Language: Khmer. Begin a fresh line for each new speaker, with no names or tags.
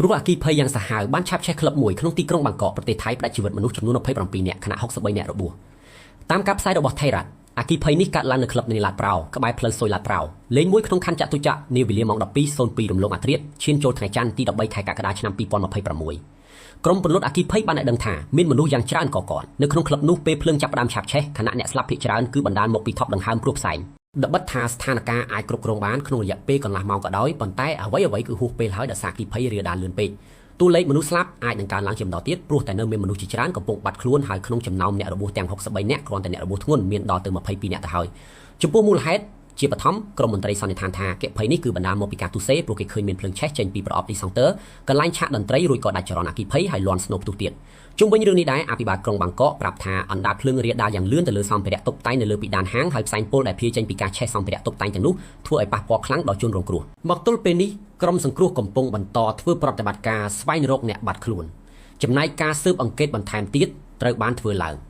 គ្រូអគិភ័យយ៉ាងសាហាវបានឆាបឆេះក្លឹបមួយក្នុងទីក្រុងបាងកកប្រទេសថៃផ្ដាច់ជីវិតមនុស្សចំនួន27នាក់ខណៈ63នាក់របួសតាមការផ្សាយរបស់ថៃរដ្ឋអគិភ័យនេះកើតឡើងនៅក្លឹបនីឡាតប្រោក្បែរផ្លូវសុយឡាតប្រោលេងមួយក្នុងខណ្ឌចតុចក្រនាវេលាម៉ោង 12:02 រំលងអាធ្រាត្រឈានចូលថ្ងៃច័ន្ទទី13ខែកក្កដាឆ្នាំ2026ក្រុមពលរដ្ឋអគិភ័យបានឲ្យដឹងថាមានមនុស្សយ៉ាងច្រើនកកនៅក្នុងក្លឹបនោះពេលភ្លើងចាប់ផ្ដើមឆាបឆេះខណៈអ្នកស្លាប់ភាគច្រើនគឺបណ្ដាលមកពីថប់ដង្ហើមព្រោះផ្សែងដបិតថាស្ថានភាពអាចគ្រប់គ្រងបានក្នុងរយៈពេលកន្លះម៉ោងក៏ដោយប៉ុន្តែអ្វីគឺហួសពេលហើយដោយសារអគិភ័យរាលដាលលឿនពេកតួលេខមនុស្សស្លាប់អាចនឹងកើនឡើងជាបន្តទៀតព្រោះតែនៅមានមនុស្សជាច្រើនកំពុងបាត់ខ្លួនហើយក្នុងចំណោមអ្នករបួសទាំង63នាក់គ្រាន់តែអ្នករបួសធ្ងន់មានដល់ទៅ22នាក់ទៅហើយចំពោះមូលហេតុជាបឋមក្រុមមន្ត្រីសន្និដ្ឋានថាអគ្គភ័យនេះគឺបណ្ដាលមកពីការទុសេព្រោះគេឃើញមានភ្លើងឆេះចេញពីប្រអប់ទីសង់ទ័រកន្លែងឆាកតន្ត្រីរួចក៏ដាច់ចរន្តអគ្គភ័យហើយលាន់ស្នូផ្ទុះទៀតជុំវិញរឿងនេះដែរអភិបាលក្រុងបាងកកប្រាប់ថាអណ្ដាតភ្លើងរាលដាលយ៉ាងលឿនទៅលើសម្ភារៈតុបតែងនៅលើពីដានហាងហើយផ្សែងពុលដែលភាយចេញពីការឆេះសម្ភារៈតុបតែងទាំងនោះធ្វើឲ្យប៉ះពាល់ខ្លាំងដល់ជនរងគ្រោះមកទល់ពេលនេះក្រុមសង្គ្រោះកំពុងបន្តធ្វើប្រតិបត្តិការស្វែងរកអ្នកបាត់ខ្លួនចំណែកការស៊ើបអង្កេតបន្ថែមទៀតត្រូវបានធ្វើឡើង